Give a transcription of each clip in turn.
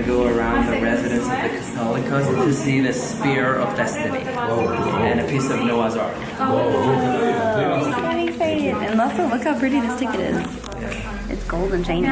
gonna go around the residence of the Catholicos to see the Spear of Destiny and a piece of Noah's Ark. I'm excited. And also, look how pretty this ticket is. It's gold and shiny.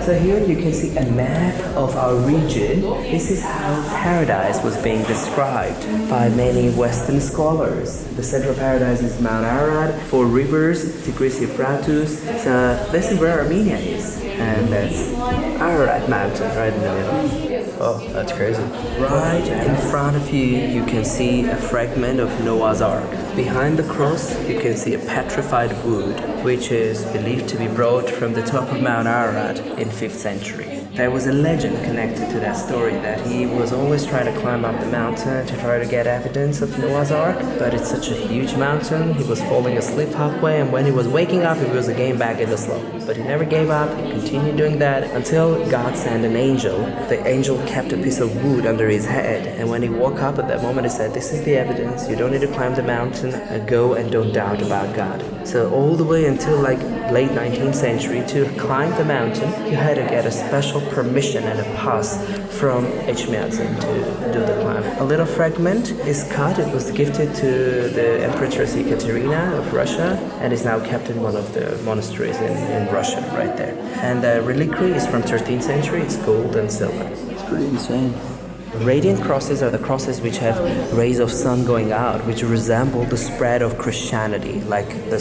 So here you can see a map of our region. This is how paradise was being described by many Western scholars. The center of paradise is Mount Ararat, 4 rivers, Tigris, Euphrates. So this is where Armenia is. And that's Ararat mountain right in the middle. Oh, that's crazy. Right in front of you, you can see a fragment of Noah's Ark. Behind the cross, you can see a petrified wood, which is believed to be brought from the top of Mount Ararat in 5th century. There was a legend connected to that story that he was always trying to climb up the mountain to try to get evidence of Noah's Ark, but it's such a huge mountain, he was falling asleep halfway, and when he was waking up, he was again back in the slope. But he never gave up, he continued doing that until God sent an angel. The angel kept a piece of wood under his head, and when he woke up at that moment, he said, "This is the evidence, you don't need to climb the mountain, go and don't doubt about God." So all the way until like late 19th century, to climb the mountain, you had to get a special permission and a pass from Echmiadzin to do the climb. A little fragment is cut, it was gifted to the Empress Ekaterina of Russia, and is now kept in one of the monasteries in Russia, right there. And the reliquary is from 13th century, it's gold and silver. It's pretty insane. Radiant crosses are the crosses which have rays of sun going out, which resemble the spread of Christianity, like the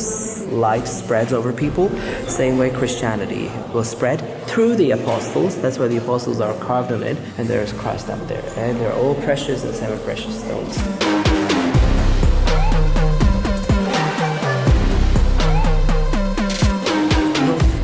light spreads over people. Same way Christianity will spread through the apostles. That's why the apostles are carved on it, and there's Christ up there. And they're all precious and semi-precious stones.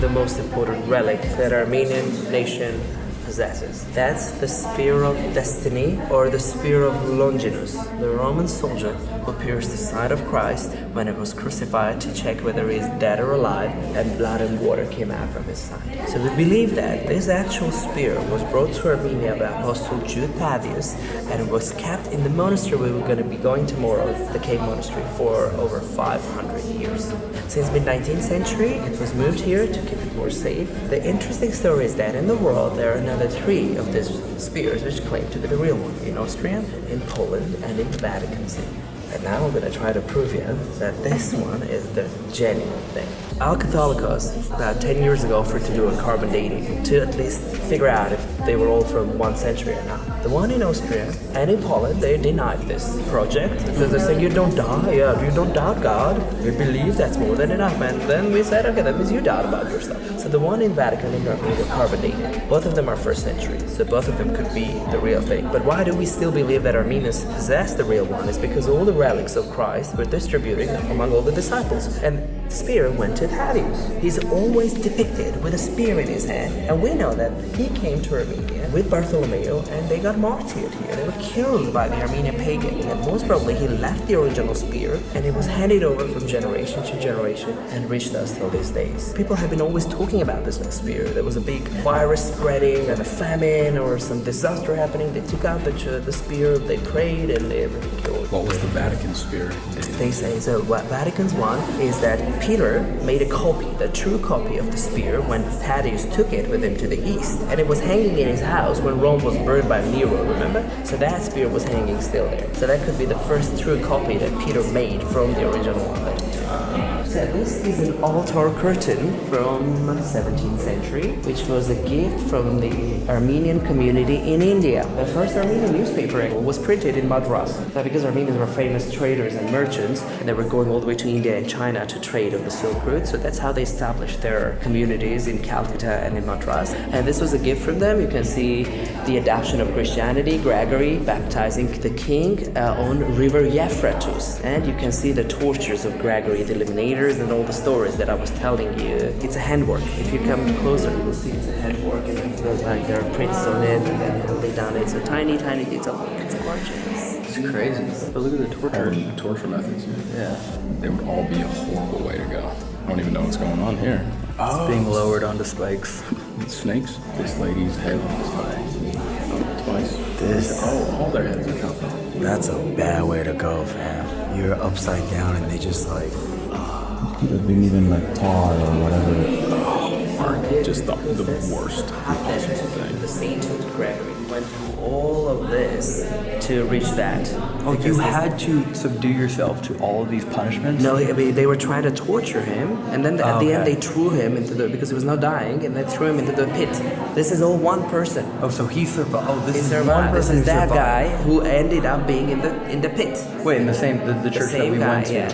The most important relic that Armenian nation possesses. That's the Spear of Destiny, or the Spear of Longinus, the Roman soldier who pierced the side of Christ when he was crucified to check whether he is dead or alive, and blood and water came out from his side. So we believe that this actual spear was brought to Armenia by Apostle Jude Thaddeus, and was kept in the monastery we were going to be going tomorrow, the Cave Monastery, for over 500 years. Since mid-19th century, it was moved here to keep it more safe. The interesting story is that in the world there are another 3 of these spears which claim to be the real one, in Austria, in Poland, and in the Vatican City. And now I'm going to try to prove you that this one is the genuine thing. Our Catholicos, about 10 years ago, offered to do a carbon dating to at least figure out if they were all from 1 century or not. The one in Austria and in Poland, they denied this project because they're saying, you don't die, you don't doubt God, we believe that's more than enough. And then we said, okay, that means you doubt about yourself. So the one in Vatican and Germany were carbon dating. Both of them are 1st century, so both of them could be the real thing. But why do we still believe that Armenians possess the real one? It's because all the relics of Christ were distributed among all the disciples. And spear went to Thaddeus. He's always depicted with a spear in his hand, and we know that he came to Armenia with Bartholomew, and they got martyred here. They were killed by the Armenian pagans, and most probably he left the original spear, and it was handed over from generation to generation and reached us till these days. People have been always talking about this spear. There was a big virus spreading and a famine or some disaster happening. They took out the spear, they prayed, and they were killed. What was the Vatican spear? They say, so what Vatican's one is that Peter made a copy, the true copy of the spear, when Thaddeus took it with him to the east. And it was hanging in his house when Rome was burned by Nero, remember? So that spear was hanging still there. So that could be the first true copy that Peter made from the original one. So this is an altar curtain from 17th century, which was a gift from the Armenian community in India. The first Armenian newspaper was printed in Madras. So because Armenians were famous traders and merchants, and they were going all the way to India and China to trade on the Silk Route, so that's how they established their communities in Calcutta and in Madras. And this was a gift from them. You can see the adoption of Christianity, Gregory baptizing the king on River Euphrates. And you can see the tortures of Gregory, the Illuminator, and all the stories that I was telling you. It's a handwork. If you come closer, you will see it's a handwork, and like there are prints on it, and then they done it. So tiny detail. It's gorgeous. It's crazy. But look at the torture methods. Yeah. They would all be a horrible way to go. I don't even know what's going on here. It's being lowered onto spikes. Snakes. This lady's head was twice. this. All their heads are chopped off. That's a bad way to go, fam. You're upside down and they just like. Could have been even like tar or whatever. Just the worst possible thing. The Saint Gregory went through all of this to reach that. Oh, you had to subdue yourself to all of these punishments? No, I mean, they were trying to torture him, and then at the end they threw him into the, because he was now dying, and they threw him into the pit. This is all one person. Oh, so he survived. Oh, this He is survived. one This person is who that survived. guy who ended up being in the pit. Wait, in the church that same we guy, went to. yeah.